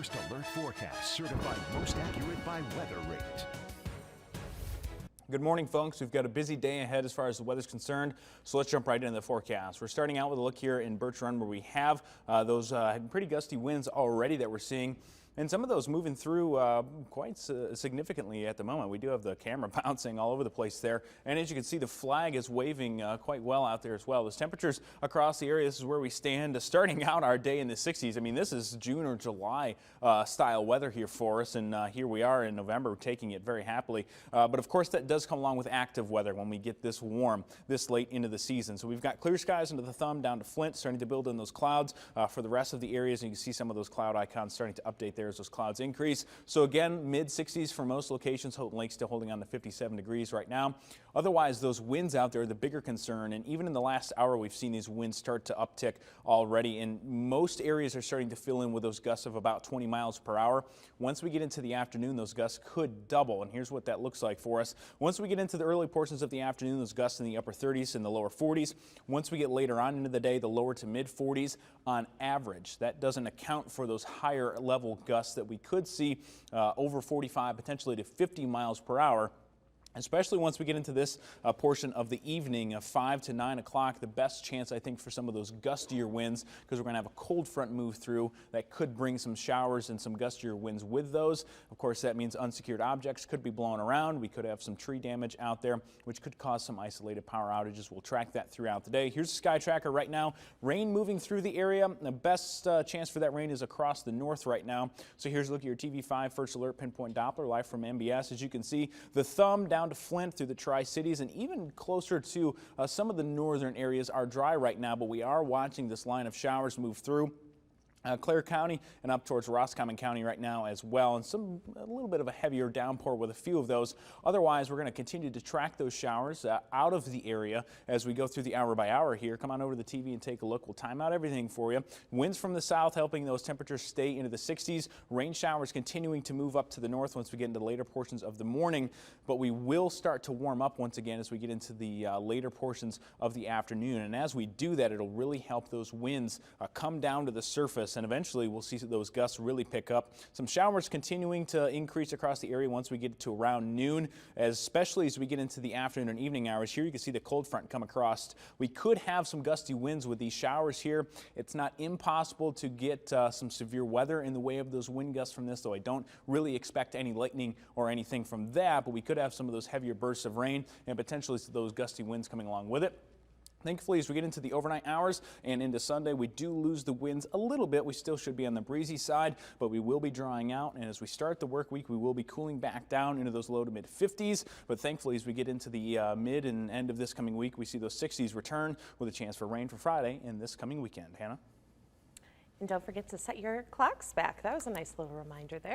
First Alert Forecast, certified most accurate by Weather Rate. Good morning, folks. We've got a busy day ahead as far as the weather's concerned, so let's jump right into the forecast. We're starting out with a look here in Birch Run where we have those pretty gusty winds already that we're seeing. And some of those moving through quite significantly at the moment. We do have the camera bouncing all over the place there. And as you can see, the flag is waving quite well out there as well. Those temperatures across the area, this is where we stand starting out our day in the 60s. I mean, this is June or July style weather here for us. And here we are in November taking it very happily. But of course, that does come along with active weather when we get this warm this late into the season. So we've got clear skies into the thumb down to Flint, starting to build in those clouds for the rest of the areas. And you can see some of those cloud icons starting to update there as those clouds increase. So again, mid 60s for most locations. Houghton Lake still holding on to 57 degrees right now. Otherwise, those winds out there are the bigger concern. And even in the last hour, we've seen these winds start to uptick already. And most areas are starting to fill in with those gusts of about 20 miles per hour. Once we get into the afternoon, those gusts could double. And here's what that looks like for us. Once we get into the early portions of the afternoon, those gusts in the upper 30s and the lower 40s. Once we get later on into the day, the lower to mid 40s on average. That doesn't account for those higher level gusts that we could see over 45, potentially to 50 miles per hour. Especially once we get into this portion of the evening, 5 to 9 o'clock, the best chance, I think, for some of those gustier winds, because we're going to have a cold front move through that could bring some showers and some gustier winds with those. Of course, that means unsecured objects could be blown around. We could have some tree damage out there, which could cause some isolated power outages. We'll track that throughout the day. Here's the sky tracker right now. Rain moving through the area. The best chance for that rain is across the north right now. So here's a look at your TV5 First Alert Pinpoint Doppler live from MBS. As you can see, the thumb down to Flint through the Tri-Cities and even closer to some of the northern areas are dry right now, but we are watching this line of showers move through Clare County and up towards Roscommon County right now as well, and a little bit of a heavier downpour with a few of those. Otherwise, we're going to continue to track those showers out of the area as we go through the hour by hour here. Come on over to the TV and take a look. We'll time out everything for you. Winds from the south helping those temperatures stay into the 60s. Rain showers continuing to move up to the north once we get into the later portions of the morning, but we will start to warm up once again as we get into the later portions of the afternoon. And as we do that, it'll really help those winds come down to the surface. And eventually we'll see those gusts really pick up. Some showers continuing to increase across the area once we get to around noon, especially as we get into the afternoon and evening hours. Here you can see the cold front come across. We could have some gusty winds with these showers here. It's not impossible to get some severe weather in the way of those wind gusts from this, though I don't really expect any lightning or anything from that, but we could have some of those heavier bursts of rain and potentially those gusty winds coming along with it. Thankfully, as we get into the overnight hours and into Sunday, we do lose the winds a little bit. We still should be on the breezy side, but we will be drying out. And as we start the work week, we will be cooling back down into those low to mid 50s. But thankfully, as we get into the mid and end of this coming week, we see those 60s return with a chance for rain for Friday and this coming weekend. Hannah? And don't forget to set your clocks back. That was a nice little reminder there.